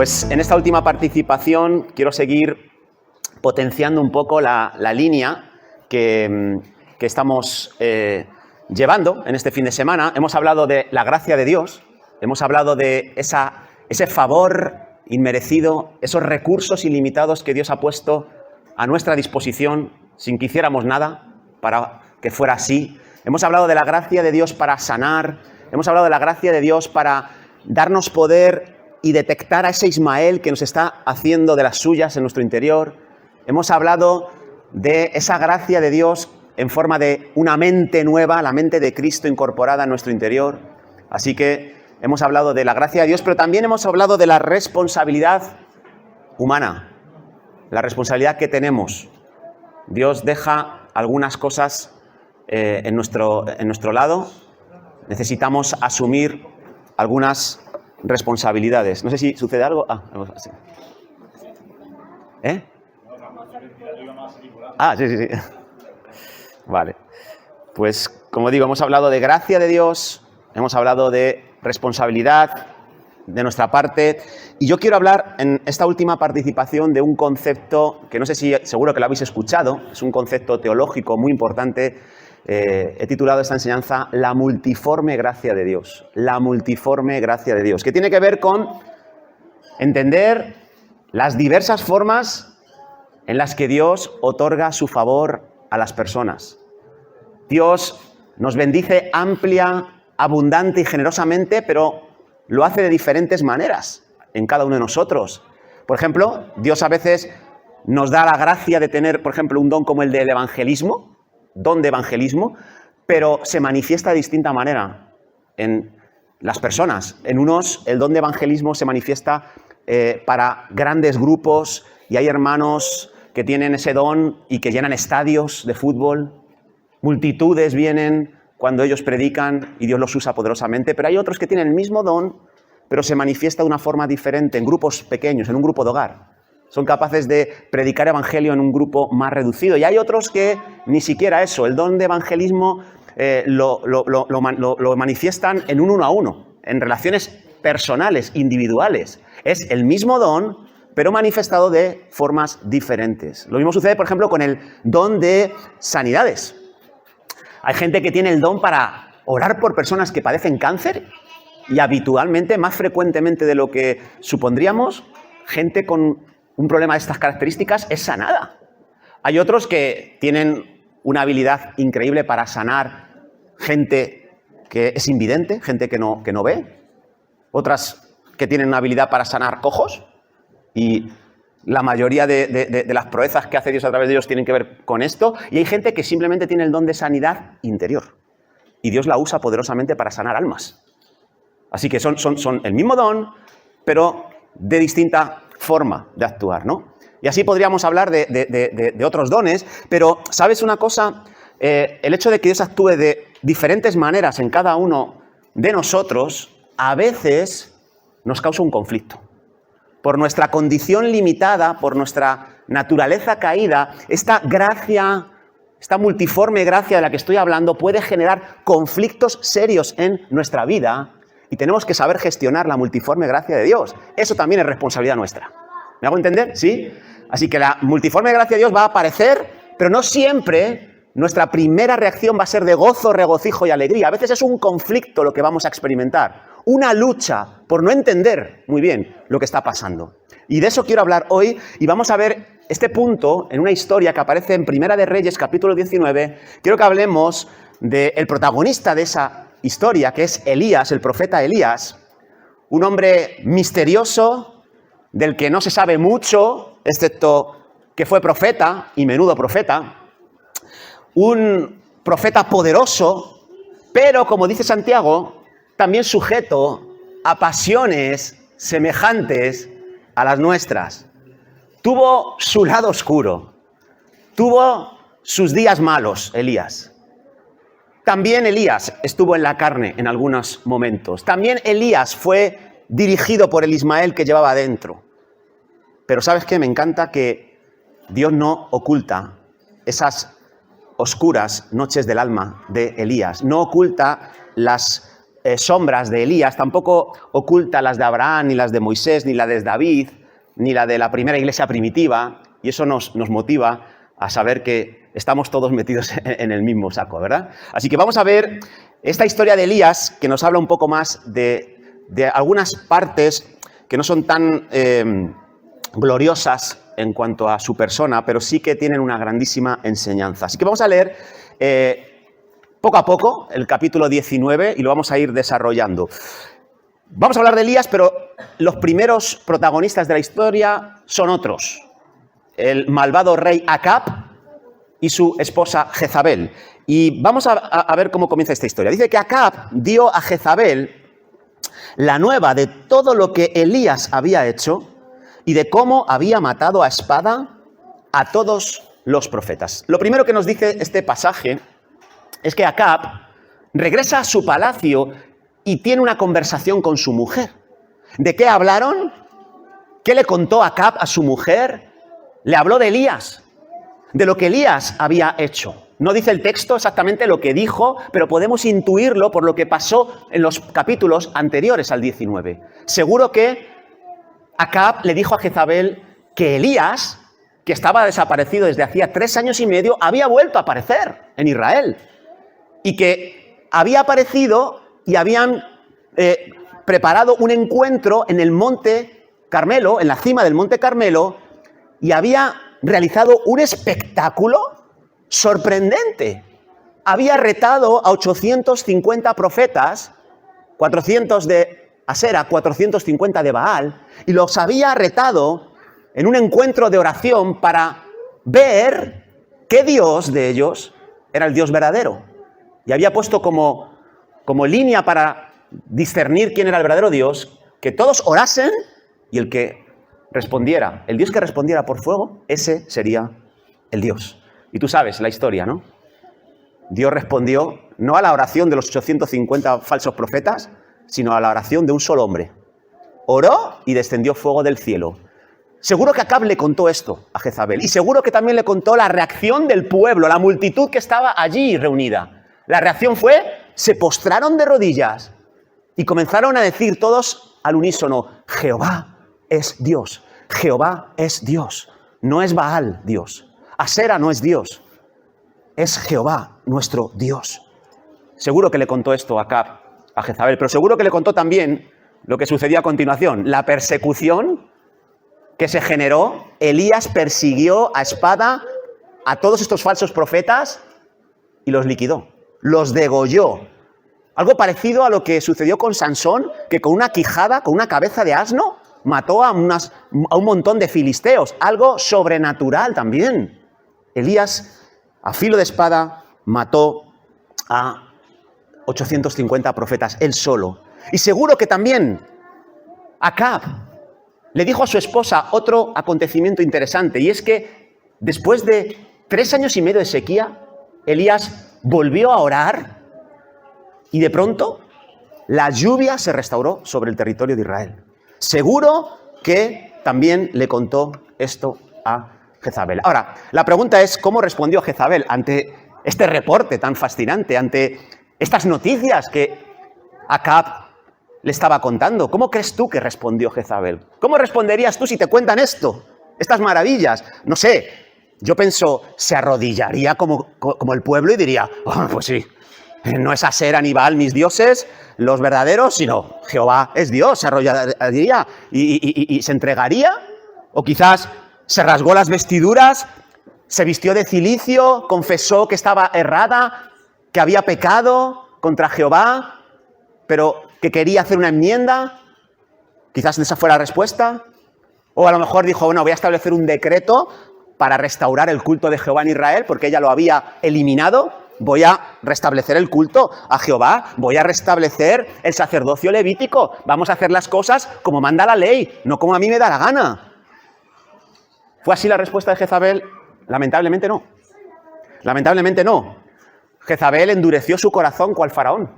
Pues en esta última participación quiero seguir potenciando un poco la línea que estamos llevando en este fin de semana. Hemos hablado de la gracia de Dios, hemos hablado de ese favor inmerecido, esos recursos ilimitados que Dios ha puesto a nuestra disposición sin que hiciéramos nada para que fuera así. Hemos hablado de la gracia de Dios para sanar, hemos hablado de la gracia de Dios para darnos poder y detectar a ese Ismael que nos está haciendo de las suyas en nuestro interior. Hemos hablado de esa gracia de Dios en forma de una mente nueva, la mente de Cristo incorporada en nuestro interior. Así que hemos hablado de la gracia de Dios, pero también hemos hablado de la responsabilidad humana, la responsabilidad que tenemos. Dios deja algunas cosas en nuestro lado. Necesitamos asumir algunas responsabilidades. No sé si sucede algo. Sí. Sí. Vale. Pues, como digo, hemos hablado de gracia de Dios, hemos hablado de responsabilidad de nuestra parte, y yo quiero hablar en esta última participación de un concepto que no sé si, seguro que lo habéis escuchado, es un concepto teológico muy importante. He titulado esta enseñanza La multiforme gracia de Dios. La multiforme gracia de Dios, que tiene que ver con entender las diversas formas en las que Dios otorga su favor a las personas. Dios nos bendice amplia, abundante y generosamente, pero lo hace de diferentes maneras en cada uno de nosotros. Por ejemplo, Dios a veces nos da la gracia de tener, por ejemplo, un don como el del evangelismo, don de evangelismo, pero se manifiesta de distinta manera en las personas. En unos, el don de evangelismo se manifiesta para grandes grupos, y hay hermanos que tienen ese don y que llenan estadios de fútbol. Multitudes vienen cuando ellos predican y Dios los usa poderosamente, pero hay otros que tienen el mismo don, pero se manifiesta de una forma diferente en grupos pequeños, en un grupo de hogar. Son capaces de predicar evangelio en un grupo más reducido. Y hay otros que ni siquiera eso, el don de evangelismo lo manifiestan en un uno a uno, en relaciones personales, individuales. Es el mismo don, pero manifestado de formas diferentes. Lo mismo sucede, por ejemplo, con el don de sanidades. Hay gente que tiene el don para orar por personas que padecen cáncer, y habitualmente, más frecuentemente de lo que supondríamos, gente con un problema de estas características es sanada. Hay otros que tienen una habilidad increíble para sanar gente que es invidente, gente que no ve. Otras que tienen una habilidad para sanar cojos, y la mayoría de las proezas que hace Dios a través de ellos tienen que ver con esto. Y hay gente que simplemente tiene el don de sanidad interior, y Dios la usa poderosamente para sanar almas. Así que son el mismo don, pero de distinta forma de actuar, ¿no? Y así podríamos hablar de otros dones, pero ¿sabes una cosa? El hecho de que Dios actúe de diferentes maneras en cada uno de nosotros, a veces nos causa un conflicto. Por nuestra condición limitada, por nuestra naturaleza caída, esta gracia, esta multiforme gracia de la que estoy hablando puede generar conflictos serios en nuestra vida, y tenemos que saber gestionar la multiforme gracia de Dios. Eso también es responsabilidad nuestra. ¿Me hago entender? ¿Sí? Así que la multiforme gracia de Dios va a aparecer, pero no siempre nuestra primera reacción va a ser de gozo, regocijo y alegría. A veces es un conflicto lo que vamos a experimentar, una lucha por no entender muy bien lo que está pasando. Y de eso quiero hablar hoy, y vamos a ver este punto en una historia que aparece en Primera de Reyes, capítulo 19. Quiero que hablemos del protagonista de esa historia, que es Elías, el profeta Elías, un hombre misterioso del que no se sabe mucho, excepto que fue profeta, y menudo profeta, un profeta poderoso, pero, como dice Santiago, también sujeto a pasiones semejantes a las nuestras. Tuvo su lado oscuro, tuvo sus días malos, Elías. También Elías estuvo en la carne en algunos momentos. También Elías fue dirigido por el Ismael que llevaba dentro. Pero ¿sabes qué? Me encanta que Dios no oculta esas oscuras noches del alma de Elías. No oculta las sombras de Elías, tampoco oculta las de Abraham, ni las de Moisés, ni la de David, ni la de la primera iglesia primitiva, y eso nos motiva a saber que estamos todos metidos en el mismo saco, ¿verdad? Así que vamos a ver esta historia de Elías, que nos habla un poco más de algunas partes que no son tan gloriosas en cuanto a su persona, pero sí que tienen una grandísima enseñanza. Así que vamos a leer poco a poco el capítulo 19 y lo vamos a ir desarrollando. Vamos a hablar de Elías, pero los primeros protagonistas de la historia son otros. El malvado rey Acab y su esposa Jezabel. Y vamos a ver cómo comienza esta historia. Dice que Acab dio a Jezabel la nueva de todo lo que Elías había hecho y de cómo había matado a espada a todos los profetas. Lo primero que nos dice este pasaje es que Acab regresa a su palacio y tiene una conversación con su mujer. ¿De qué hablaron? ¿Qué le contó Acab a su mujer? Le habló de Elías, de lo que Elías había hecho. No dice el texto exactamente lo que dijo, pero podemos intuirlo por lo que pasó en los capítulos anteriores al 19. Seguro que Acab le dijo a Jezabel que Elías, que estaba desaparecido desde hacía 3 años y medio, había vuelto a aparecer en Israel. Y que había aparecido y habían preparado un encuentro en el Monte Carmelo, en la cima del Monte Carmelo, y había realizado un espectáculo sorprendente. Había retado a 850 profetas, 400 de Asera, 450 de Baal, y los había retado en un encuentro de oración para ver qué Dios de ellos era el Dios verdadero. Y había puesto como línea para discernir quién era el verdadero Dios, que todos orasen y el que respondiera, el Dios que respondiera por fuego, ese sería el Dios. Y tú sabes la historia, ¿no? Dios respondió no a la oración de los 850 falsos profetas, sino a la oración de un solo hombre. Oró y descendió fuego del cielo. Seguro que Acab le contó esto a Jezabel y seguro que también le contó la reacción del pueblo, la multitud que estaba allí reunida. La reacción fue, se postraron de rodillas y comenzaron a decir todos al unísono, Jehová es Dios, Jehová es Dios, no es Baal Dios, Asera no es Dios, es Jehová nuestro Dios. Seguro que le contó esto a Acab, a Jezabel, pero seguro que le contó también lo que sucedió a continuación, la persecución que se generó. Elías persiguió a espada a todos estos falsos profetas y los liquidó, los degolló. Algo parecido a lo que sucedió con Sansón, que con una quijada, con una cabeza de asno, mató a un montón de filisteos. Algo sobrenatural también. Elías, a filo de espada, mató a 850 profetas, él solo. Y seguro que también Acab le dijo a su esposa otro acontecimiento interesante, y es que después de 3 años y medio de sequía, Elías volvió a orar y de pronto la lluvia se restauró sobre el territorio de Israel. Seguro que también le contó esto a Jezabel. Ahora, la pregunta es, ¿cómo respondió Jezabel ante este reporte tan fascinante, ante estas noticias que Acab le estaba contando? ¿Cómo crees tú que respondió Jezabel? ¿Cómo responderías tú si te cuentan esto, estas maravillas? No sé, yo pienso, se arrodillaría como el pueblo y diría, oh, pues sí, no es Asera ni Baal mis dioses, los verdaderos, sino Jehová es Dios, se arrodillaría y se entregaría, o quizás se rasgó las vestiduras, se vistió de cilicio, confesó que estaba errada, que había pecado contra Jehová, pero que quería hacer una enmienda. Quizás esa fuera la respuesta. O a lo mejor dijo, bueno, voy a establecer un decreto para restaurar el culto de Jehová en Israel, porque ella lo había eliminado. Voy a restablecer el culto a Jehová, voy a restablecer el sacerdocio levítico. Vamos a hacer las cosas como manda la ley, no como a mí me da la gana. ¿Fue así la respuesta de Jezabel? Lamentablemente no. Lamentablemente no. Jezabel endureció su corazón cual faraón,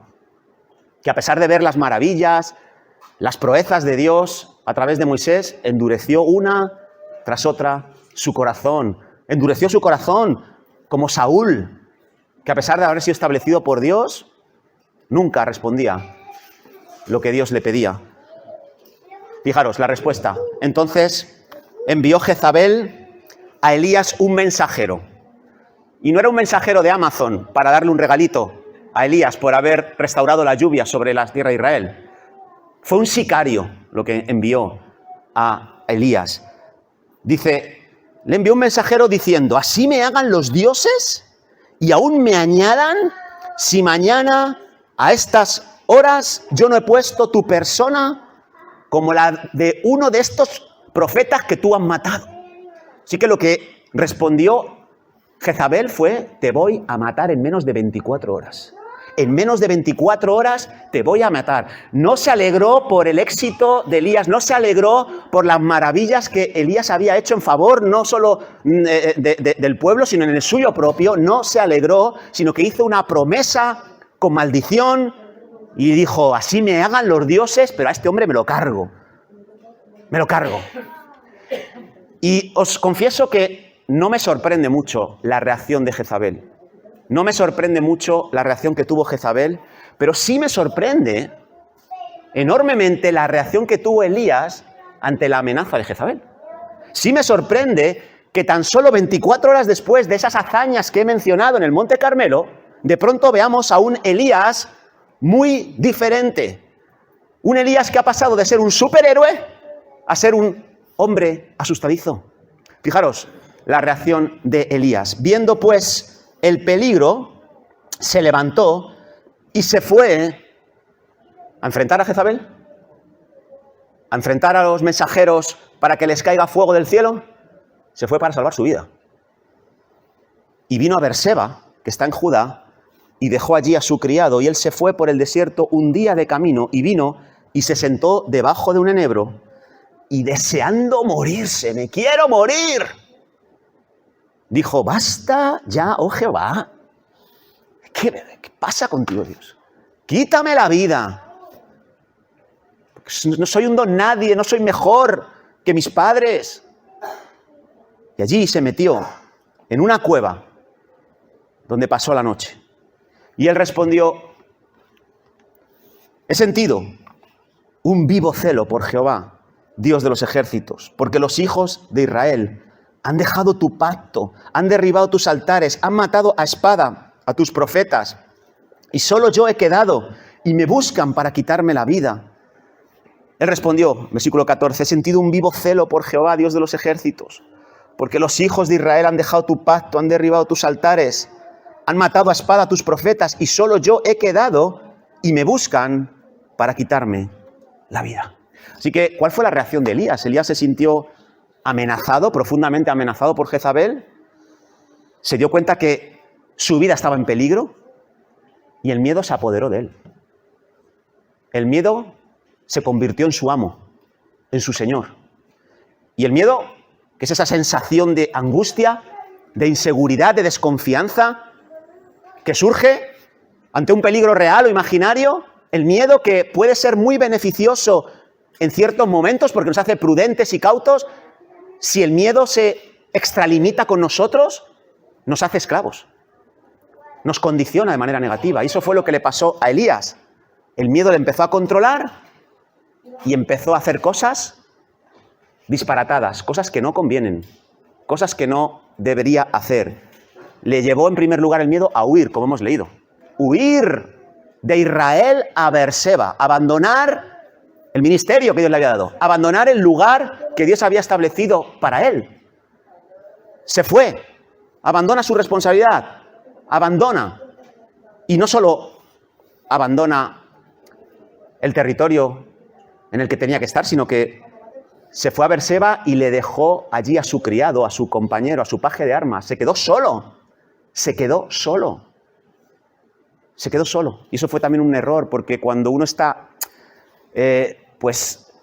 que a pesar de ver las maravillas, las proezas de Dios a través de Moisés, endureció una tras otra su corazón. Endureció su corazón como Saúl, que a pesar de haber sido establecido por Dios, nunca respondía lo que Dios le pedía. Fijaros la respuesta. Entonces envió Jezabel a Elías un mensajero. Y no era un mensajero de Amazon para darle un regalito a Elías por haber restaurado la lluvia sobre la tierra de Israel. Fue un sicario lo que envió a Elías. Dice, le envió un mensajero diciendo, así me hagan los dioses y aún me añadan si mañana a estas horas yo no he puesto tu persona como la de uno de estos profetas que tú has matado. Así que lo que respondió Jezabel fue, te voy a matar en menos de 24 horas. En menos de 24 horas te voy a matar. No se alegró por el éxito de Elías, no se alegró por las maravillas que Elías había hecho en favor, no solo del pueblo, sino en el suyo propio. No se alegró, sino que hizo una promesa con maldición y dijo, así me hagan los dioses, pero a este hombre me lo cargo. Me lo cargo. Y os confieso que no me sorprende mucho la reacción de Jezabel. No me sorprende mucho la reacción que tuvo Jezabel, pero sí me sorprende enormemente la reacción que tuvo Elías ante la amenaza de Jezabel. Sí me sorprende que tan solo 24 horas después de esas hazañas que he mencionado en el Monte Carmelo, de pronto veamos a un Elías muy diferente. Un Elías que ha pasado de ser un superhéroe a ser un hombre asustadizo. Fijaros la reacción de Elías. Viendo pues el peligro, se levantó y se fue a enfrentar a Jezabel, a enfrentar a los mensajeros para que les caiga fuego del cielo. Se fue para salvar su vida. Y vino a Berseba, que está en Judá, y dejó allí a su criado, y él se fue por el desierto un día de camino, y vino y se sentó debajo de un enebro, y deseando morirse, me quiero morir, dijo, basta ya, oh Jehová. ¿Qué pasa contigo, Dios? Quítame la vida. No soy un don nadie, no soy mejor que mis padres. Y allí se metió en una cueva donde pasó la noche. Y él respondió, he sentido un vivo celo por Jehová, Dios de los ejércitos, porque los hijos de Israel han dejado tu pacto, han derribado tus altares, han matado a espada a tus profetas, y solo yo he quedado, y me buscan para quitarme la vida. Él respondió, versículo 14, he sentido un vivo celo por Jehová, Dios de los ejércitos, porque los hijos de Israel han dejado tu pacto, han derribado tus altares, han matado a espada a tus profetas, y solo yo he quedado, y me buscan para quitarme la vida. Así que, ¿cuál fue la reacción de Elías? Elías se sintió amenazado, profundamente amenazado por Jezabel, se dio cuenta que su vida estaba en peligro y el miedo se apoderó de él. El miedo se convirtió en su amo, en su señor. Y el miedo, que es esa sensación de angustia, de inseguridad, de desconfianza, que surge ante un peligro real o imaginario, el miedo que puede ser muy beneficioso en ciertos momentos porque nos hace prudentes y cautos. Si el miedo se extralimita con nosotros, nos hace esclavos. Nos condiciona de manera negativa. Y eso fue lo que le pasó a Elías. El miedo le empezó a controlar y empezó a hacer cosas disparatadas, cosas que no convienen, cosas que no debería hacer. Le llevó en primer lugar el miedo a huir, como hemos leído. Huir de Israel a Berseba, abandonar el ministerio que Dios le había dado, abandonar el lugar que Dios había establecido para él. Se fue, abandona su responsabilidad, abandona. Y no solo abandona el territorio en el que tenía que estar, sino que se fue a Berseba y le dejó allí a su criado, a su compañero, a su paje de armas. Se quedó solo. Se quedó solo. Se quedó solo. Y eso fue también un error, porque cuando uno está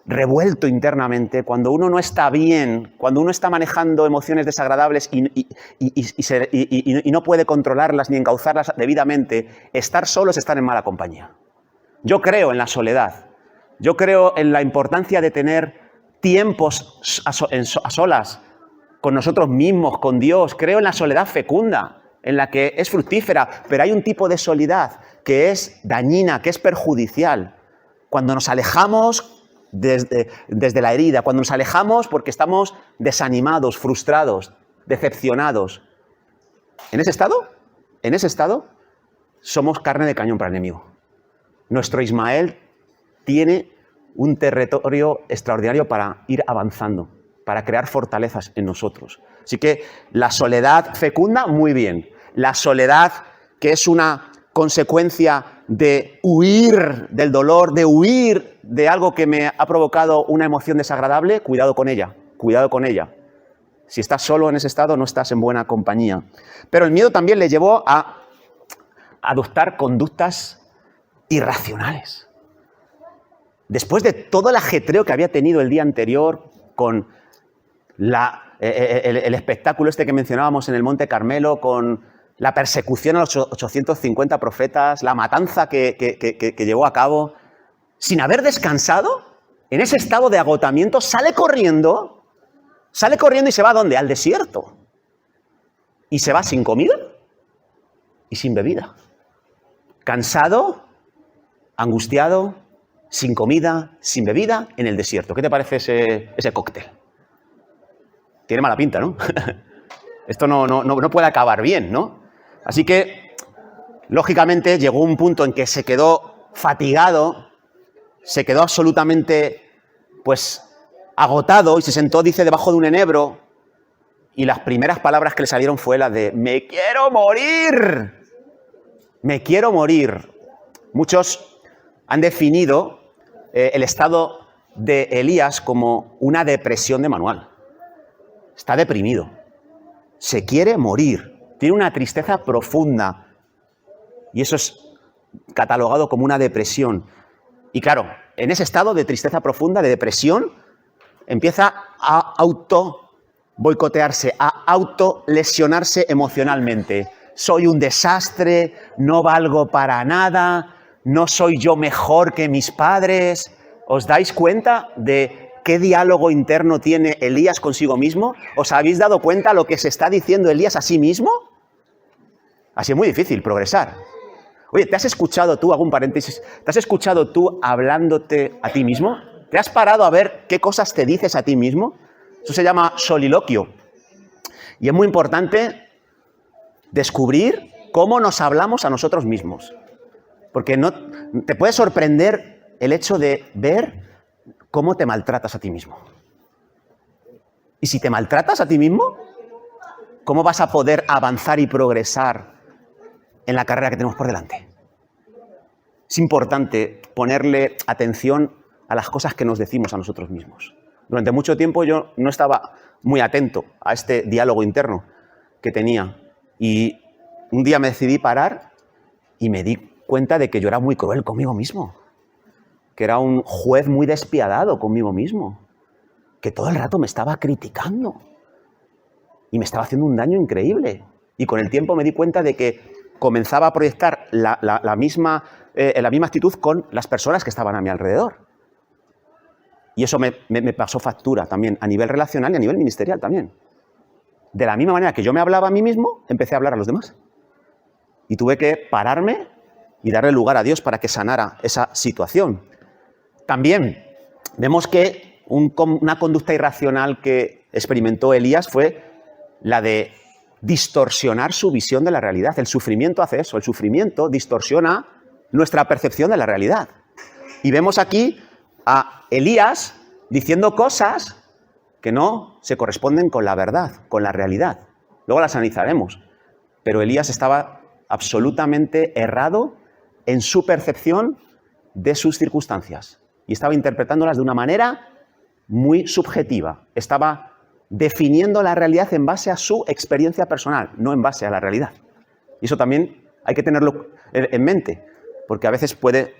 revuelto internamente, cuando uno no está bien, cuando uno está manejando emociones desagradables y no puede controlarlas ni encauzarlas debidamente, estar solo es estar en mala compañía. Yo creo en la soledad. Yo creo en la importancia de tener tiempos a solas con nosotros mismos, con Dios. Creo en la soledad fecunda, en la que es fructífera, pero hay un tipo de soledad que es dañina, que es perjudicial. cuando nos alejamos desde la herida, cuando nos alejamos porque estamos desanimados, frustrados, decepcionados. En ese estado, somos carne de cañón para el enemigo. Nuestro Ismael tiene un territorio extraordinario para ir avanzando, para crear fortalezas en nosotros. Así que la soledad fecunda, muy bien. La soledad, que es una consecuencia de huir del dolor, de huir de algo que me ha provocado una emoción desagradable, cuidado con ella, cuidado con ella. Si estás solo en ese estado, no estás en buena compañía. Pero el miedo también le llevó a adoptar conductas irracionales. Después de todo el ajetreo que había tenido el día anterior con el espectáculo este que mencionábamos en el Monte Carmelo, con la persecución a los 850 profetas, la matanza que llevó a cabo, sin haber descansado, en ese estado de agotamiento, sale corriendo y se va ¿a dónde? Al desierto. Y se va sin comida y sin bebida. Cansado, angustiado, sin comida, sin bebida, en el desierto. ¿Qué te parece ese cóctel? Tiene mala pinta, ¿no? Esto no puede acabar bien, ¿no? Así que, lógicamente, llegó un punto en que se quedó fatigado, se quedó absolutamente, agotado y se sentó, dice, debajo de un enebro y las primeras palabras que le salieron fue las de «¡Me quiero morir! ¡Me quiero morir!». Muchos han definido el estado de Elías como una depresión de manual. Está deprimido, se quiere morir, tiene una tristeza profunda y eso es catalogado como una depresión. Y claro, en ese estado de tristeza profunda, de depresión, empieza a boicotearse, a autolesionarse emocionalmente. Soy un desastre, no valgo para nada, no soy yo mejor que mis padres. ¿Os dais cuenta de qué diálogo interno tiene Elías consigo mismo? ¿Os habéis dado cuenta lo que se está diciendo Elías a sí mismo? Así es muy difícil progresar. Oye, ¿te has escuchado tú, hago un paréntesis, ¿te has escuchado tú hablándote a ti mismo? ¿Te has parado a ver qué cosas te dices a ti mismo? Eso se llama soliloquio. Y es muy importante descubrir cómo nos hablamos a nosotros mismos. Porque no te puede sorprender el hecho de ver cómo te maltratas a ti mismo. Y si te maltratas a ti mismo, ¿cómo vas a poder avanzar y progresar en la carrera que tenemos por delante? Es importante ponerle atención a las cosas que nos decimos a nosotros mismos. Durante mucho tiempo yo no estaba muy atento a este diálogo interno que tenía. Y un día me decidí parar y me di cuenta de que yo era muy cruel conmigo mismo. Que era un juez muy despiadado conmigo mismo. Que todo el rato me estaba criticando. Y me estaba haciendo un daño increíble. Y con el tiempo me di cuenta de que comenzaba a proyectar la misma actitud con las personas que estaban a mi alrededor. Y eso me pasó factura también a nivel relacional y a nivel ministerial también. De la misma manera que yo me hablaba a mí mismo, empecé a hablar a los demás. Y tuve que pararme y darle lugar a Dios para que sanara esa situación. También vemos que una conducta irracional que experimentó Elías fue la de distorsionar su visión de la realidad. El sufrimiento hace eso, el sufrimiento distorsiona nuestra percepción de la realidad. Y vemos aquí a Elías diciendo cosas que no se corresponden con la verdad, con la realidad. Luego las analizaremos. Pero Elías estaba absolutamente errado en su percepción de sus circunstancias. Y estaba interpretándolas de una manera muy subjetiva. Estaba definiendo la realidad en base a su experiencia personal, no en base a la realidad. Y eso también hay que tenerlo en mente, porque a veces puede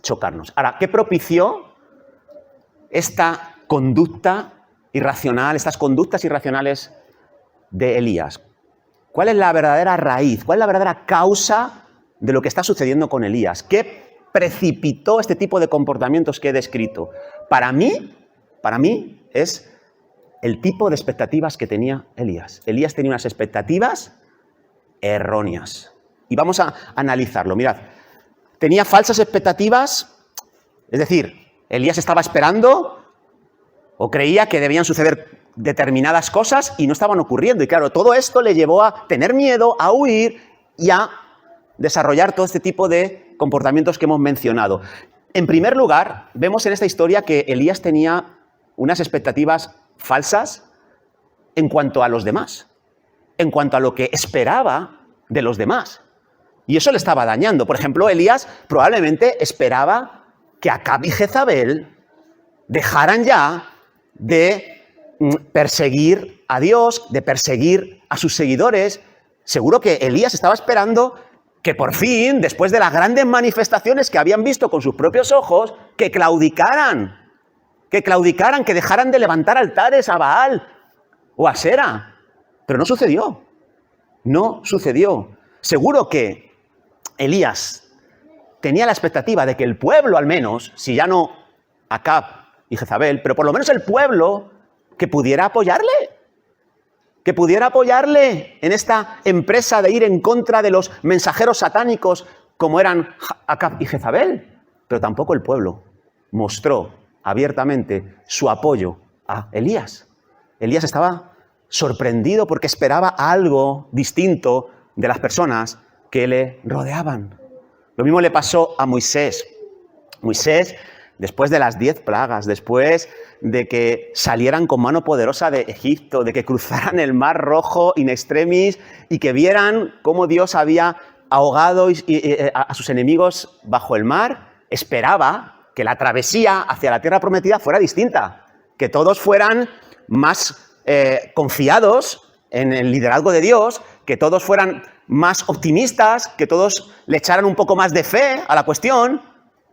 chocarnos. Ahora, ¿qué propició esta conducta irracional, estas conductas irracionales de Elías? ¿Cuál es la verdadera raíz? ¿Cuál es la verdadera causa de lo que está sucediendo con Elías? ¿Qué precipitó este tipo de comportamientos que he descrito? Para mí es el tipo de expectativas que tenía Elías. Elías tenía unas expectativas erróneas. Y vamos a analizarlo. Mirad, tenía falsas expectativas Es decir, Elías estaba esperando o creía que debían suceder determinadas cosas y no estaban ocurriendo. Y claro, todo esto le llevó a tener miedo, a huir y a desarrollar todo este tipo de comportamientos que hemos mencionado. En primer lugar, vemos en esta historia que Elías tenía unas expectativas falsas en cuanto a los demás, en cuanto a lo que esperaba de los demás. Y eso le estaba dañando. Por ejemplo, Elías probablemente esperaba que Acab y Jezabel dejaran ya de perseguir a Dios, de perseguir a sus seguidores. Seguro que Elías estaba esperando que por fin, después de las grandes manifestaciones que habían visto con sus propios ojos, que claudicaran, que dejaran de levantar altares a Baal o a Asera. Pero no sucedió. No sucedió. Seguro que Elías tenía la expectativa de que el pueblo, al menos, si ya no Acab y Jezabel, pero por lo menos el pueblo, que pudiera apoyarle en esta empresa de ir en contra de los mensajeros satánicos como eran Acab y Jezabel. Pero tampoco el pueblo mostró abiertamente su apoyo a Elías. Elías estaba sorprendido porque esperaba algo distinto de las personas que le rodeaban. Lo mismo le pasó a Moisés. Moisés, después de las 10 plagas, después de que salieran con mano poderosa de Egipto, de que cruzaran el Mar Rojo in extremis y que vieran cómo Dios había ahogado a sus enemigos bajo el mar, esperaba que la travesía hacia la tierra prometida fuera distinta, que todos fueran más confiados en el liderazgo de Dios, que todos fueran más optimistas, que todos le echaran un poco más de fe a la cuestión.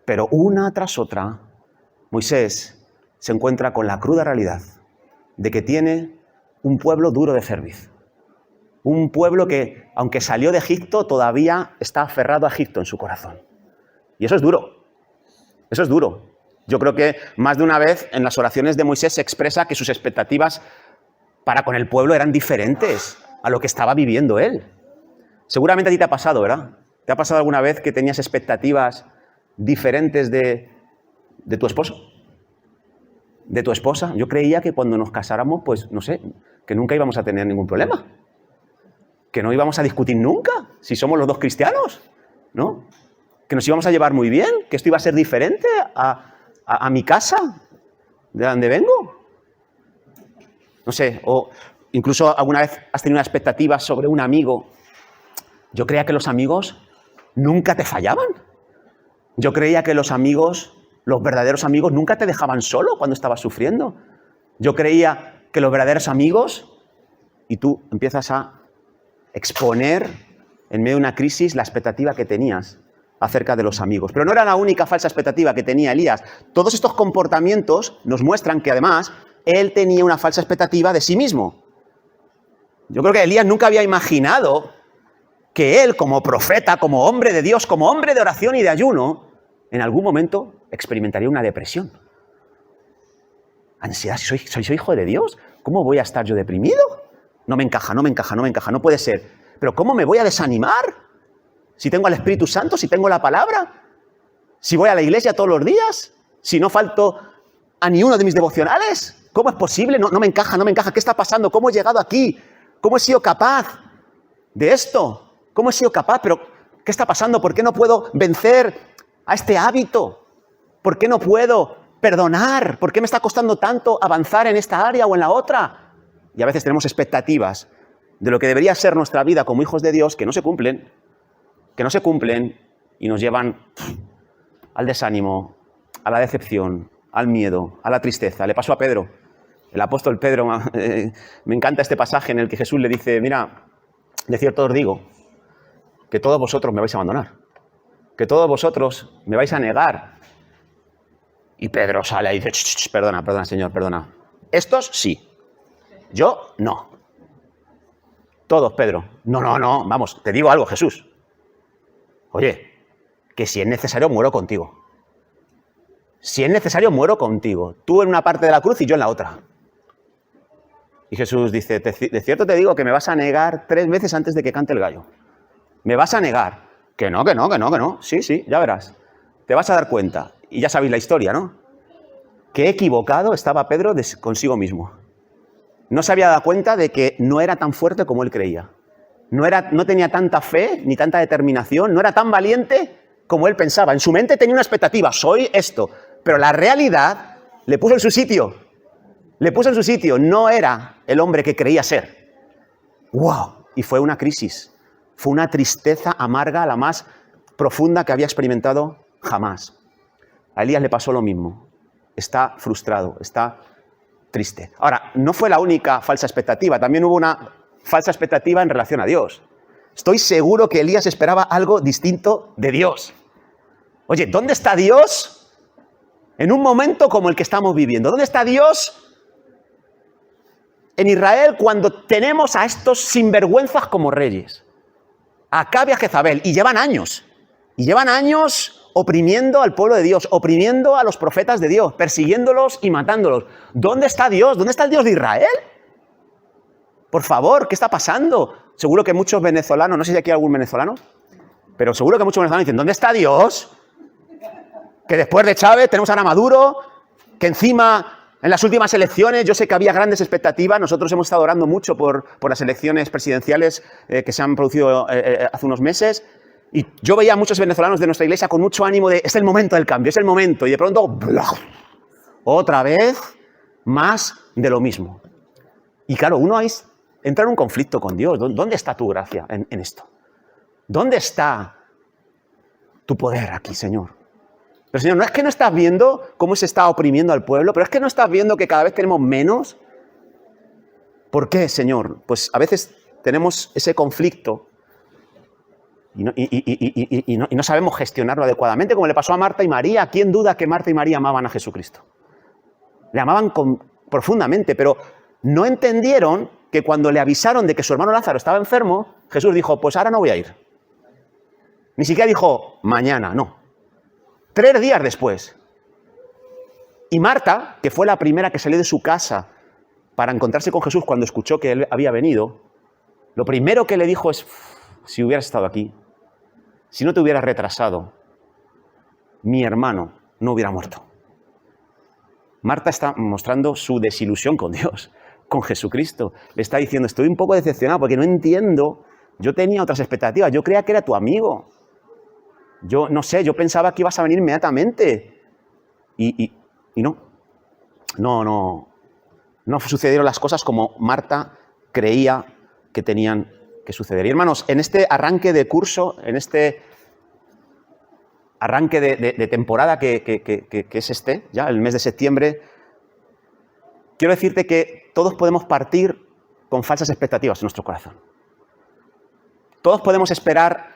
Pero una tras otra, Moisés se encuentra con la cruda realidad de que tiene un pueblo duro de cerviz. Un pueblo que, aunque salió de Egipto, todavía está aferrado a Egipto en su corazón. Y eso es duro. Eso es duro. Yo creo que más de una vez en las oraciones de Moisés se expresa que sus expectativas para con el pueblo eran diferentes a lo que estaba viviendo él. Seguramente a ti te ha pasado, ¿verdad? ¿Te ha pasado alguna vez que tenías expectativas diferentes de tu esposo? ¿De tu esposa? Yo creía que cuando nos casáramos, pues, no sé, que nunca íbamos a tener ningún problema. Que no íbamos a discutir nunca, si somos los dos cristianos, ¿no? Que nos íbamos a llevar muy bien, que esto iba a ser diferente a mi casa, de donde vengo. No sé, o incluso alguna vez has tenido una expectativa sobre un amigo. Yo creía que los amigos nunca te fallaban. Yo creía que los amigos, los verdaderos amigos, nunca te dejaban solo cuando estabas sufriendo. Yo creía que los verdaderos amigos, y tú empiezas a exponer en medio de una crisis la expectativa que tenías acerca de los amigos. Pero no era la única falsa expectativa que tenía Elías. Todos estos comportamientos nos muestran que además él tenía una falsa expectativa de sí mismo. Yo creo que Elías nunca había imaginado que él, como profeta, como hombre de Dios, como hombre de oración y de ayuno, en algún momento experimentaría una depresión. Ansiedad, si soy hijo de Dios, ¿cómo voy a estar yo deprimido? No me encaja, no puede ser. Pero ¿cómo me voy a desanimar? Si tengo al Espíritu Santo, si tengo la palabra, si voy a la iglesia todos los días, si no falto a ni uno de mis devocionales, ¿cómo es posible? No me encaja. ¿Qué está pasando? ¿Cómo he llegado aquí? ¿Cómo he sido capaz de esto? ¿Cómo he sido capaz? Pero, ¿qué está pasando? ¿Por qué no puedo vencer a este hábito? ¿Por qué no puedo perdonar? ¿Por qué me está costando tanto avanzar en esta área o en la otra? Y a veces tenemos expectativas de lo que debería ser nuestra vida como hijos de Dios que no se cumplen y nos llevan al desánimo, a la decepción, al miedo, a la tristeza. Le pasó a Pedro, el apóstol Pedro. Me encanta este pasaje en el que Jesús le dice: mira, de cierto os digo que todos vosotros me vais a abandonar, que todos vosotros me vais a negar. Y Pedro sale y dice: perdona, Señor, perdona. Estos sí, yo no. Todos, Pedro. No, vamos, te digo algo, Jesús. Oye, que si es necesario muero contigo. Si es necesario muero contigo. Tú en una parte de la cruz y yo en la otra. Y Jesús dice: de cierto te digo que me vas a negar 3 veces antes de que cante el gallo. Me vas a negar. Que no. Sí, ya verás. Te vas a dar cuenta. y ya sabéis la historia, ¿no? Qué equivocado estaba Pedro consigo mismo. No se había dado cuenta de que no era tan fuerte como él creía. No tenía tanta fe ni tanta determinación, no era tan valiente como él pensaba. En su mente tenía una expectativa, soy esto, pero la realidad le puso en su sitio. Le puso en su sitio, no era el hombre que creía ser. ¡Wow! Y fue una crisis, fue una tristeza amarga, la más profunda que había experimentado jamás. A Elías le pasó lo mismo. Está frustrado, está triste. Ahora, no fue la única falsa expectativa, también hubo una falsa expectativa en relación a Dios. Estoy seguro que Elías esperaba algo distinto de Dios. Oye, ¿dónde está Dios en un momento como el que estamos viviendo? ¿Dónde está Dios en Israel cuando tenemos a estos sinvergüenzas como reyes? A Acab y a Jezabel, y llevan años oprimiendo al pueblo de Dios, oprimiendo a los profetas de Dios, persiguiéndolos y matándolos. ¿Dónde está Dios? ¿Dónde está el Dios de Israel? Por favor, ¿qué está pasando? Seguro que muchos venezolanos, no sé si aquí hay algún venezolano, pero seguro que muchos venezolanos dicen, ¿dónde está Dios? Que después de Chávez tenemos ahora a Maduro, que encima en las últimas elecciones yo sé que había grandes expectativas. Nosotros hemos estado orando mucho por las elecciones presidenciales que se han producido hace unos meses. Y yo veía a muchos venezolanos de nuestra iglesia con mucho ánimo de, es el momento del cambio, es el momento. Y de pronto, ¡blah! Otra vez, más de lo mismo. Y claro, uno entra en un conflicto con Dios. ¿Dónde está tu gracia en esto? ¿Dónde está tu poder aquí, Señor? Pero Señor, no es que no estás viendo cómo se está oprimiendo al pueblo, pero es que no estás viendo que cada vez tenemos menos. ¿Por qué, Señor? Pues a veces tenemos ese conflicto y no sabemos gestionarlo adecuadamente, como le pasó a Marta y María. ¿Quién duda que Marta y María amaban a Jesucristo? Le amaban profundamente, pero no entendieron que cuando le avisaron de que su hermano Lázaro estaba enfermo, Jesús dijo, pues ahora no voy a ir. Ni siquiera dijo, mañana, no. 3 días después. Y Marta, que fue la primera que salió de su casa para encontrarse con Jesús cuando escuchó que él había venido, lo primero que le dijo es, si hubieras estado aquí, si no te hubieras retrasado, mi hermano no hubiera muerto. Marta está mostrando su desilusión con Dios, con Jesucristo. Le está diciendo, estoy un poco decepcionado porque no entiendo, yo tenía otras expectativas, yo creía que era tu amigo. Yo no sé, yo pensaba que ibas a venir inmediatamente. Y no. No sucedieron las cosas como Marta creía que tenían que suceder. Y hermanos, en este arranque de curso, en este arranque de temporada que es ya el mes de septiembre, quiero decirte que todos podemos partir con falsas expectativas en nuestro corazón. Todos podemos esperar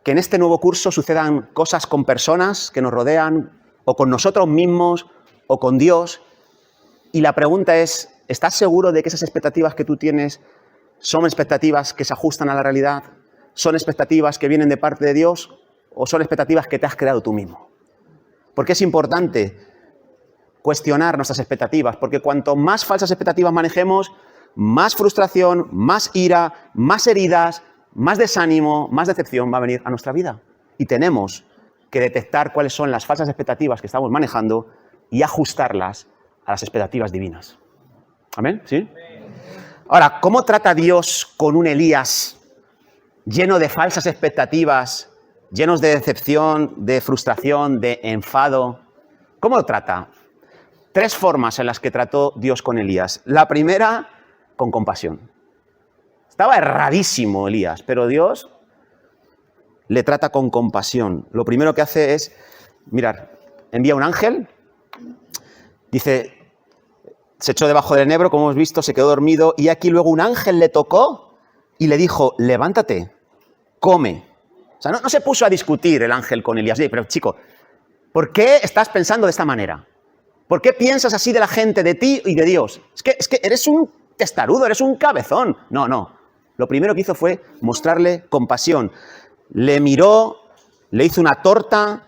que en este nuevo curso sucedan cosas con personas que nos rodean, o con nosotros mismos, o con Dios. Y la pregunta es, ¿estás seguro de que esas expectativas que tú tienes son expectativas que se ajustan a la realidad? ¿Son expectativas que vienen de parte de Dios? ¿O son expectativas que te has creado tú mismo? Porque es importante cuestionar nuestras expectativas, porque cuanto más falsas expectativas manejemos, más frustración, más ira, más heridas, más desánimo, más decepción va a venir a nuestra vida. Y tenemos que detectar cuáles son las falsas expectativas que estamos manejando y ajustarlas a las expectativas divinas. ¿Amén? ¿Sí? Ahora, ¿cómo trata Dios con un Elías lleno de falsas expectativas, llenos de decepción, de frustración, de enfado? ¿Cómo lo trata? 3 formas en las que trató Dios con Elías. La primera, con compasión. Estaba erradísimo Elías, pero Dios le trata con compasión. Lo primero que hace es, mirad, envía un ángel, dice, se echó debajo del enebro, como hemos visto, se quedó dormido, y aquí luego un ángel le tocó y le dijo, levántate, come. O sea, no se puso a discutir el ángel con Elías. Oye, pero chico, ¿por qué estás pensando de esta manera? ¿Por qué piensas así de la gente, de ti y de Dios? Es que eres un testarudo, eres un cabezón. No. Lo primero que hizo fue mostrarle compasión. Le miró, le hizo una torta.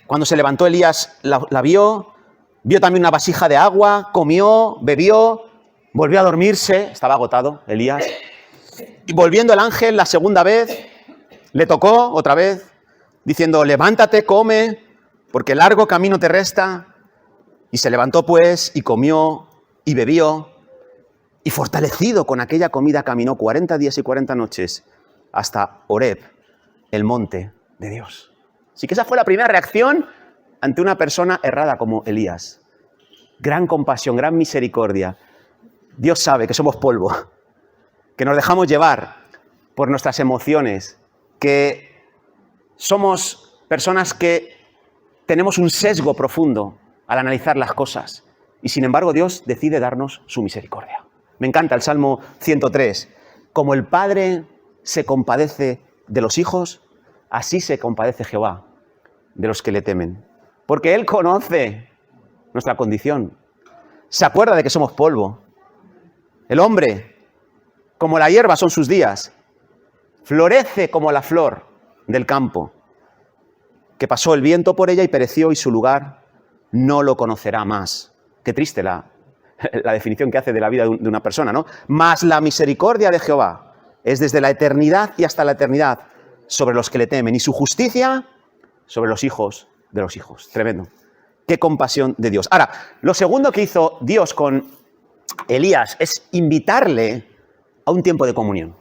Cuando se levantó Elías la vio también una vasija de agua, comió, bebió, volvió a dormirse. Estaba agotado Elías. Y volviendo el ángel la segunda vez, le tocó otra vez, diciendo, levántate, come. porque largo camino te resta. Y se levantó pues, y comió, y bebió, y fortalecido con aquella comida caminó 40 días y 40 noches hasta Horeb, el monte de Dios. Así que esa fue la primera reacción ante una persona errada como Elías. Gran compasión, gran misericordia. Dios sabe que somos polvo, que nos dejamos llevar por nuestras emociones, que somos personas que tenemos un sesgo profundo al analizar las cosas. Y sin embargo, Dios decide darnos su misericordia. Me encanta el Salmo 103. Como el Padre se compadece de los hijos, así se compadece Jehová de los que le temen. Porque Él conoce nuestra condición. Se acuerda de que somos polvo. El hombre, como la hierba son sus días, florece como la flor del campo, que pasó el viento por ella y pereció, y su lugar no lo conocerá más. Qué triste la definición que hace de la vida de una persona, ¿no? Mas la misericordia de Jehová es desde la eternidad y hasta la eternidad sobre los que le temen, y su justicia sobre los hijos de los hijos. Tremendo. Qué compasión de Dios. Ahora, lo segundo que hizo Dios con Elías es invitarle a un tiempo de comunión.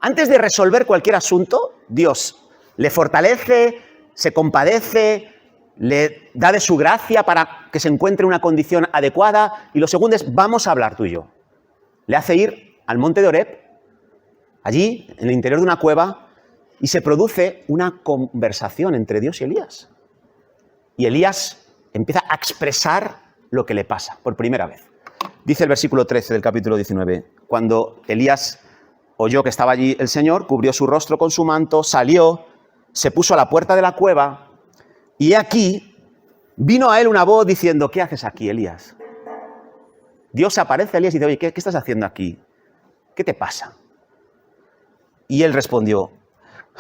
Antes de resolver cualquier asunto, Dios le fortalece, se compadece, le da de su gracia para que se encuentre en una condición adecuada. Y lo segundo es, vamos a hablar tú y yo. Le hace ir al monte de Horeb, allí, en el interior de una cueva, y se produce una conversación entre Dios y Elías. Y Elías empieza a expresar lo que le pasa por primera vez. Dice el versículo 13 del capítulo 19, cuando Elías oyó que estaba allí el Señor, cubrió su rostro con su manto, salió, se puso a la puerta de la cueva, y aquí vino a él una voz diciendo, ¿qué haces aquí, Elías? Dios aparece a Elías y dice, oye, ¿qué estás haciendo aquí? ¿Qué te pasa? Y él respondió,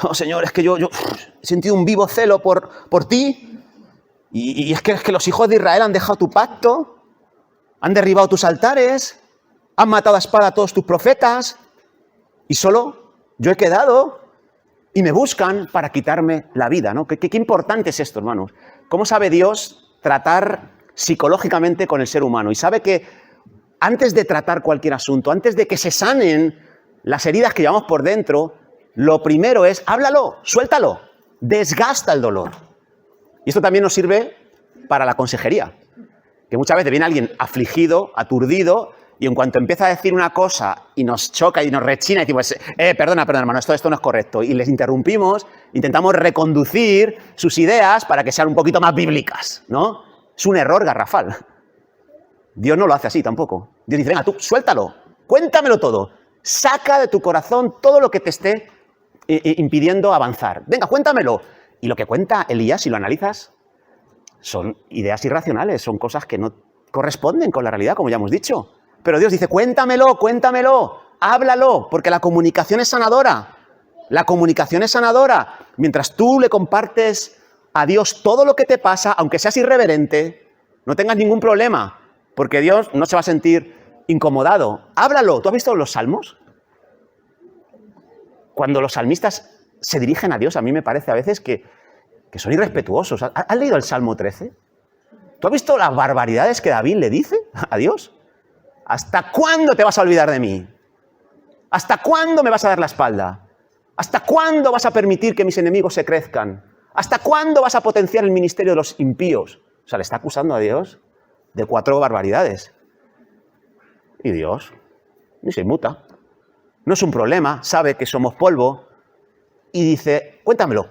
oh Señor, es que yo he sentido un vivo celo por ti, y es que los hijos de Israel han dejado tu pacto, han derribado tus altares, han matado a espada a todos tus profetas, y solo yo he quedado y me buscan para quitarme la vida, ¿no? ¿Qué importante es esto, hermanos? ¿Cómo sabe Dios tratar psicológicamente con el ser humano? Y sabe que antes de tratar cualquier asunto, antes de que se sanen las heridas que llevamos por dentro, lo primero es, háblalo, suéltalo, desgasta el dolor. Y esto también nos sirve para la consejería, que muchas veces viene alguien afligido, aturdido, y en cuanto empieza a decir una cosa y nos choca y nos rechina, y decimos, perdona, hermano, esto no es correcto. Y les interrumpimos, intentamos reconducir sus ideas para que sean un poquito más bíblicas, ¿no? Es un error garrafal. Dios no lo hace así tampoco. Dios dice, venga, tú, suéltalo, cuéntamelo todo. Saca de tu corazón todo lo que te esté impidiendo avanzar. Venga, cuéntamelo. Y lo que cuenta Elías, si lo analizas, son ideas irracionales, son cosas que no corresponden con la realidad, como ya hemos dicho. Pero Dios dice, cuéntamelo, háblalo, porque la comunicación es sanadora. La comunicación es sanadora. Mientras tú le compartes a Dios todo lo que te pasa, aunque seas irreverente, no tengas ningún problema, porque Dios no se va a sentir incomodado. Háblalo. ¿Tú has visto los salmos? Cuando los salmistas se dirigen a Dios, a mí me parece a veces que son irrespetuosos. ¿Has leído el Salmo 13? ¿Tú has visto las barbaridades que David le dice a Dios? ¿Hasta cuándo te vas a olvidar de mí? ¿Hasta cuándo me vas a dar la espalda? ¿Hasta cuándo vas a permitir que mis enemigos se crezcan? ¿Hasta cuándo vas a potenciar el ministerio de los impíos? O sea, le está acusando a Dios de 4 barbaridades. Y Dios ni se inmuta. No es un problema, sabe que somos polvo y dice, cuéntamelo,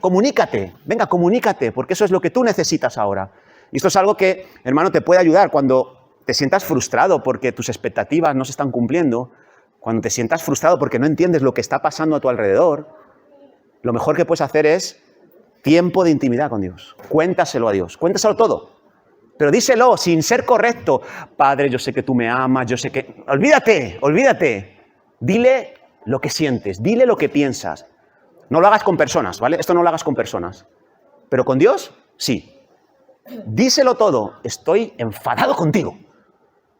comunícate, venga, comunícate, porque eso es lo que tú necesitas ahora. Y esto es algo que, hermano, te puede ayudar cuando te sientas frustrado porque tus expectativas no se están cumpliendo, cuando te sientas frustrado porque no entiendes lo que está pasando a tu alrededor. Lo mejor que puedes hacer es tiempo de intimidad con Dios. Cuéntaselo a Dios, cuéntaselo todo. Pero díselo sin ser correcto. Padre, yo sé que tú me amas, yo sé que... Olvídate. Dile lo que sientes, dile lo que piensas. No lo hagas con personas, ¿vale? Esto no lo hagas con personas. Pero con Dios, sí. Díselo todo. Estoy enfadado contigo.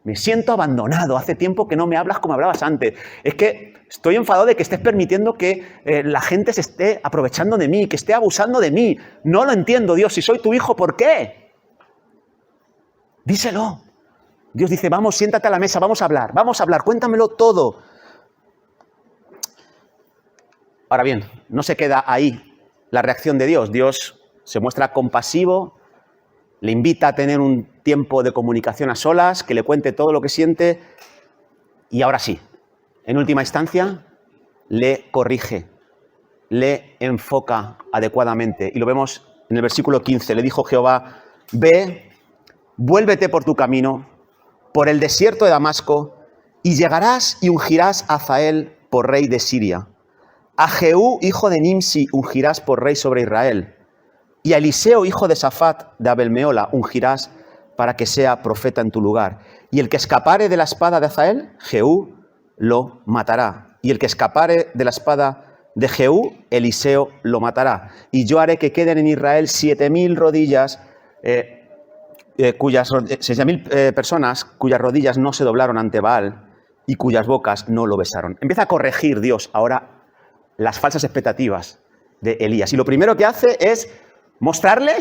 Me siento abandonado. Hace tiempo que no me hablas como hablabas antes. Es que Estoy enfadado de que estés permitiendo que la gente se esté aprovechando de mí, que esté abusando de mí. No lo entiendo, Dios. Si soy tu hijo, ¿por qué? Díselo. Dios dice, vamos, siéntate a la mesa, vamos a hablar, cuéntamelo todo. Ahora bien, no se queda ahí la reacción de Dios. Dios se muestra compasivo, le invita a tener un tiempo de comunicación a solas, que le cuente todo lo que siente y ahora sí, en última instancia, le corrige, le enfoca adecuadamente. Y lo vemos en el versículo 15. Le dijo Jehová, ve, vuélvete por tu camino, por el desierto de Damasco, y llegarás y ungirás a Hazael por rey de Siria. A Jehú, hijo de Nimsi, ungirás por rey sobre Israel. Y a Eliseo, hijo de Safat, de Abel-Meola, ungirás para que sea profeta en tu lugar. Y el que escapare de la espada de Hazael, Jehú lo matará. Y el que escapare de la espada de Jehú, Eliseo lo matará. Y yo haré que queden en Israel 7.000 rodillas, 6.000 personas cuyas rodillas no se doblaron ante Baal y cuyas bocas no lo besaron. Empieza a corregir Dios ahora las falsas expectativas de Elías. Y lo primero que hace es mostrarle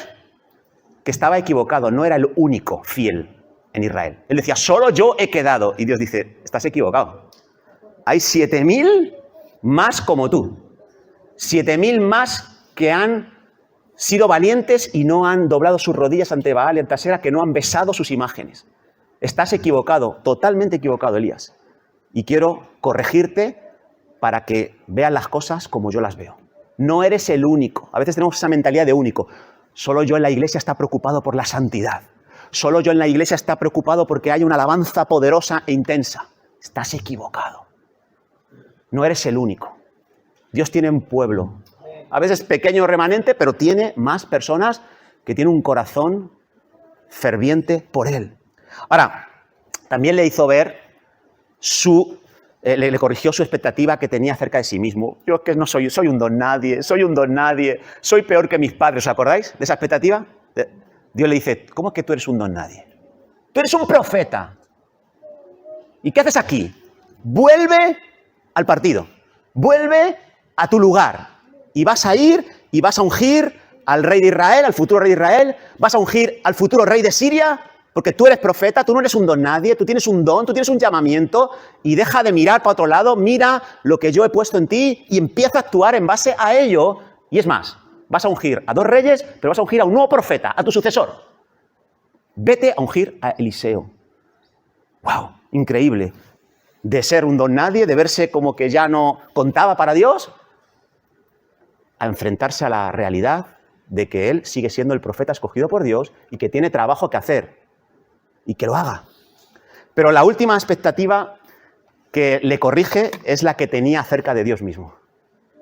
que estaba equivocado, no era el único fiel en Israel. Él decía, solo yo he quedado. Y Dios dice, estás equivocado. Hay 7.000 más como tú. 7.000 más que han sido valientes y no han doblado sus rodillas ante Baal y ante Asera, que no han besado sus imágenes. Estás equivocado, totalmente equivocado, Elías. Y quiero corregirte para que veas las cosas como yo las veo. No eres el único. A veces tenemos esa mentalidad de único. Solo yo en la iglesia está preocupado por la santidad. Solo yo en la iglesia está preocupado porque hay una alabanza poderosa e intensa. Estás equivocado. No eres el único. Dios tiene un pueblo. A veces pequeño remanente, pero tiene más personas que tienen un corazón ferviente por Él. Ahora, también le hizo ver le corrigió su expectativa que tenía acerca de sí mismo. Yo es que no soy un don nadie, soy peor que mis padres. ¿Os acordáis de esa expectativa? Dios le dice, ¿cómo es que tú eres un don nadie? Tú eres un profeta. ¿Y qué haces aquí? Vuelve al partido, vuelve a tu lugar. Y vas a ir y vas a ungir al rey de Israel, al futuro rey de Israel, vas a ungir al futuro rey de Siria, porque tú eres profeta, tú no eres un don nadie, tú tienes un don, tú tienes un llamamiento, y deja de mirar para otro lado, mira lo que yo he puesto en ti y empieza a actuar en base a ello. Y es más, vas a ungir a 2 reyes, pero vas a ungir a un nuevo profeta, a tu sucesor. Vete a ungir a Eliseo. ¡Wow! Increíble. De ser un don nadie, de verse como que ya no contaba para Dios, a enfrentarse a la realidad de que él sigue siendo el profeta escogido por Dios y que tiene trabajo que hacer. Y que lo haga. Pero la última expectativa que le corrige es la que tenía acerca de Dios mismo.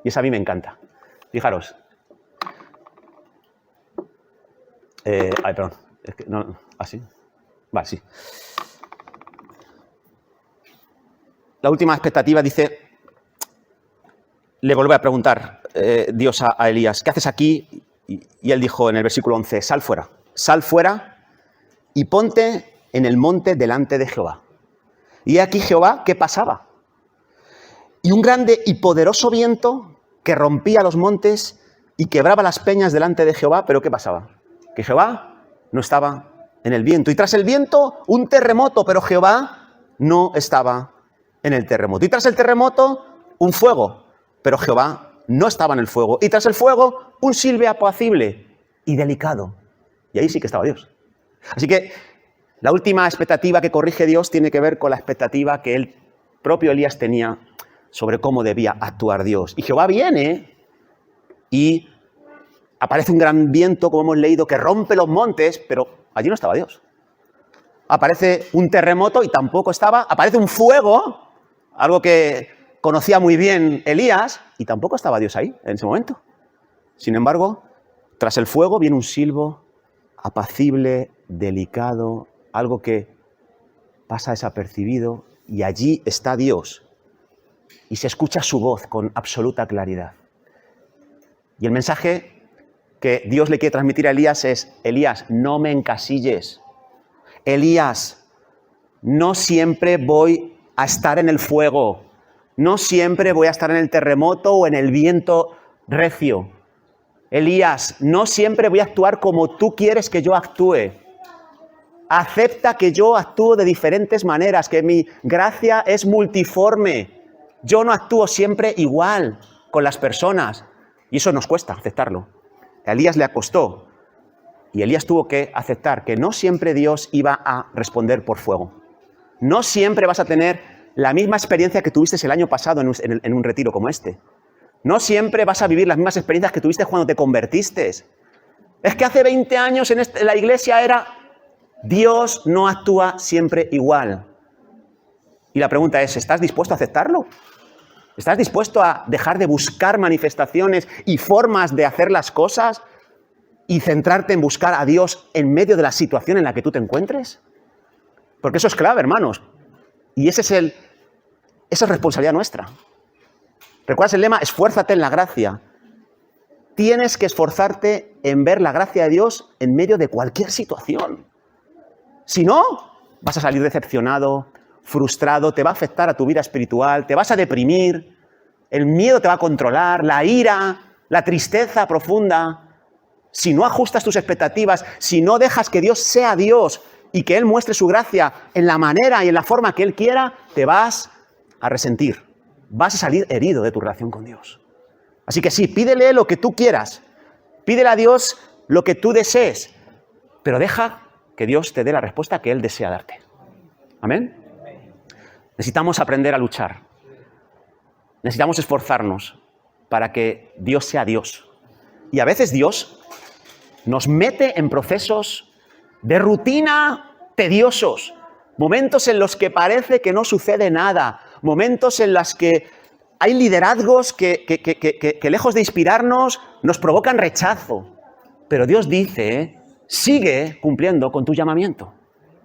Y esa a mí me encanta. Fijaros. Perdón. Es que no, ¿así? Vale, sí. La última expectativa dice, le vuelve a preguntar Dios a Elías, ¿qué haces aquí? Y él dijo en el versículo 11, sal fuera y ponte en el monte delante de Jehová. Y aquí Jehová, ¿qué pasaba? Y un grande y poderoso viento que rompía los montes y quebraba las peñas delante de Jehová. ¿Pero qué pasaba? Que Jehová no estaba en el viento. Y tras el viento, un terremoto, pero Jehová no estaba en el terremoto. Y tras el terremoto, un fuego, pero Jehová no estaba en el fuego. Y tras el fuego, un silbe apacible y delicado. Y ahí sí que estaba Dios. Así que la última expectativa que corrige Dios tiene que ver con la expectativa que el propio Elías tenía sobre cómo debía actuar Dios. Y Jehová viene y aparece un gran viento, como hemos leído, que rompe los montes, pero allí no estaba Dios. Aparece un terremoto y tampoco estaba. Aparece un fuego, algo que conocía muy bien Elías, y tampoco estaba Dios ahí en ese momento. Sin embargo, tras el fuego viene un silbo apacible, delicado, algo que pasa desapercibido, y allí está Dios. Y se escucha su voz con absoluta claridad. Y el mensaje que Dios le quiere transmitir a Elías es, Elías, no me encasilles. Elías, no siempre voy a estar en el fuego. No siempre voy a estar en el terremoto o en el viento recio. Elías, no siempre voy a actuar como tú quieres que yo actúe. Acepta que yo actúo de diferentes maneras, que mi gracia es multiforme. Yo no actúo siempre igual con las personas. Y eso nos cuesta aceptarlo. A Elías le costó. Y Elías tuvo que aceptar que no siempre Dios iba a responder por fuego. No siempre vas a tener la misma experiencia que tuviste el año pasado en un retiro como este. No siempre vas a vivir las mismas experiencias que tuviste cuando te convertiste. Es que hace 20 años en la iglesia era... Dios no actúa siempre igual. Y la pregunta es, ¿estás dispuesto a aceptarlo? ¿Estás dispuesto a dejar de buscar manifestaciones y formas de hacer las cosas y centrarte en buscar a Dios en medio de la situación en la que tú te encuentres? Porque eso es clave, hermanos. Y esa es responsabilidad nuestra. ¿Recuerdas el lema? Esfuérzate en la gracia. Tienes que esforzarte en ver la gracia de Dios en medio de cualquier situación. Si no, vas a salir decepcionado, frustrado, te va a afectar a tu vida espiritual, te vas a deprimir, el miedo te va a controlar, la ira, la tristeza profunda. Si no ajustas tus expectativas, si no dejas que Dios sea Dios y que Él muestre su gracia en la manera y en la forma que Él quiera, te vas a resentir. Vas a salir herido de tu relación con Dios. Así que sí, pídele lo que tú quieras. Pídele a Dios lo que tú desees. Pero deja que Dios te dé la respuesta que Él desea darte. ¿Amén? Necesitamos aprender a luchar. Necesitamos esforzarnos para que Dios sea Dios. Y a veces Dios nos mete en procesos de rutina tediosos. Momentos en los que parece que no sucede nada. Momentos en los que hay liderazgos que lejos de inspirarnos, nos provocan rechazo. Pero Dios dice, sigue cumpliendo con tu llamamiento.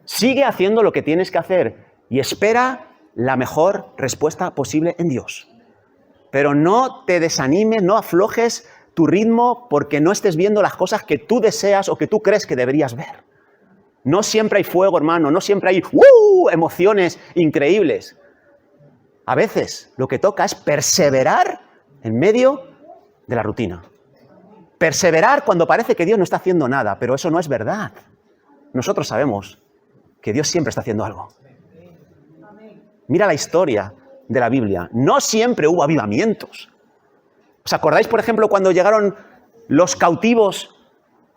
Sigue haciendo lo que tienes que hacer y espera la mejor respuesta posible en Dios. Pero no te desanimes, no aflojes tu ritmo porque no estés viendo las cosas que tú deseas o que tú crees que deberías ver. No siempre hay fuego, hermano, no siempre hay emociones increíbles. A veces lo que toca es perseverar en medio de la rutina. Perseverar cuando parece que Dios no está haciendo nada, pero eso no es verdad. Nosotros sabemos que Dios siempre está haciendo algo. Mira la historia de la Biblia. No siempre hubo avivamientos. ¿Os acordáis, por ejemplo, cuando llegaron los cautivos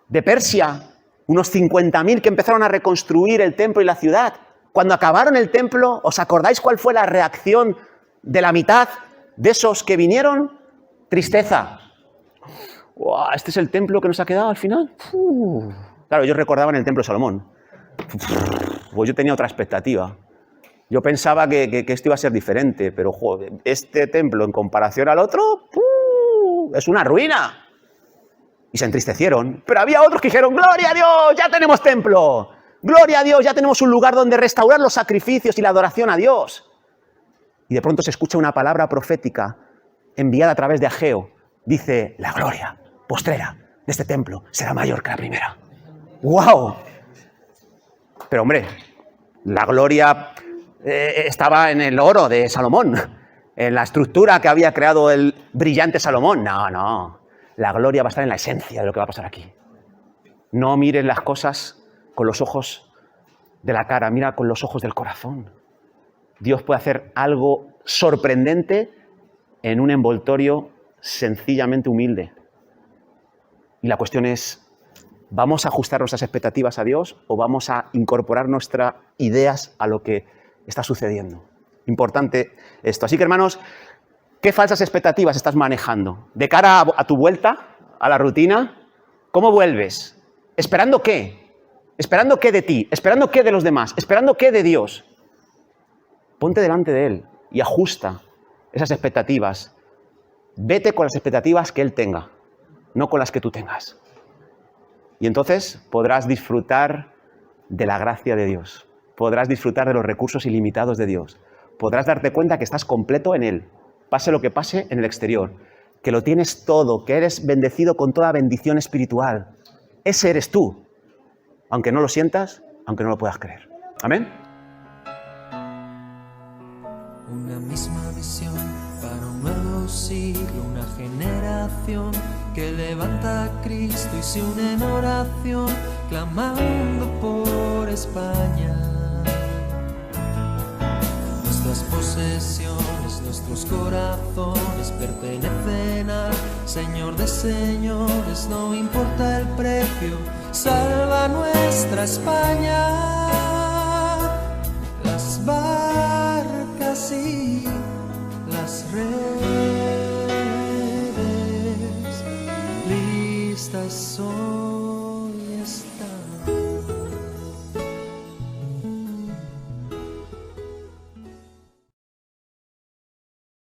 de Persia? Unos 50.000 que empezaron a reconstruir el templo y la ciudad. Cuando acabaron el templo, ¿os acordáis cuál fue la reacción de la mitad de esos que vinieron? Tristeza. ¡Wow! ¿Este es el templo que nos ha quedado al final? Claro, ellos recordaban el templo de Salomón. Pues yo tenía otra expectativa. Yo pensaba que esto iba a ser diferente, pero joder, este templo en comparación al otro, es una ruina. Y se entristecieron. Pero había otros que dijeron, ¡gloria a Dios! ¡Ya tenemos templo! ¡Gloria a Dios! Ya tenemos un lugar donde restaurar los sacrificios y la adoración a Dios. Y de pronto se escucha una palabra profética enviada a través de Ageo. Dice, la gloria postrera de este templo será mayor que la primera. ¡Wow! Pero hombre, la gloria estaba en el oro de Salomón, en la estructura que había creado el brillante Salomón. No. La gloria va a estar en la esencia de lo que va a pasar aquí. No mires las cosas con los ojos de la cara, mira con los ojos del corazón. Dios puede hacer algo sorprendente en un envoltorio sencillamente humilde. Y la cuestión es, ¿vamos a ajustar nuestras expectativas a Dios o vamos a incorporar nuestras ideas a lo que está sucediendo? Importante esto. Así que, hermanos, ¿qué falsas expectativas estás manejando? De cara a tu vuelta, a la rutina, ¿cómo vuelves? ¿Esperando qué? ¿Esperando qué de ti? ¿Esperando qué de los demás? ¿Esperando qué de Dios? Ponte delante de Él y ajusta esas expectativas. Vete con las expectativas que Él tenga, no con las que tú tengas. Y entonces podrás disfrutar de la gracia de Dios. Podrás disfrutar de los recursos ilimitados de Dios. Podrás darte cuenta que estás completo en Él. Pase lo que pase en el exterior. Que lo tienes todo, que eres bendecido con toda bendición espiritual. Ese eres tú. Aunque no lo sientas, aunque no lo puedas creer. Amén. Una misma visión para un nuevo siglo, una generación que levanta a Cristo y se une en oración, clamando por España. Nuestras posesiones, nuestros corazones pertenecen al Señor de señores, no importa el precio, salva nuestra España. Las barcas y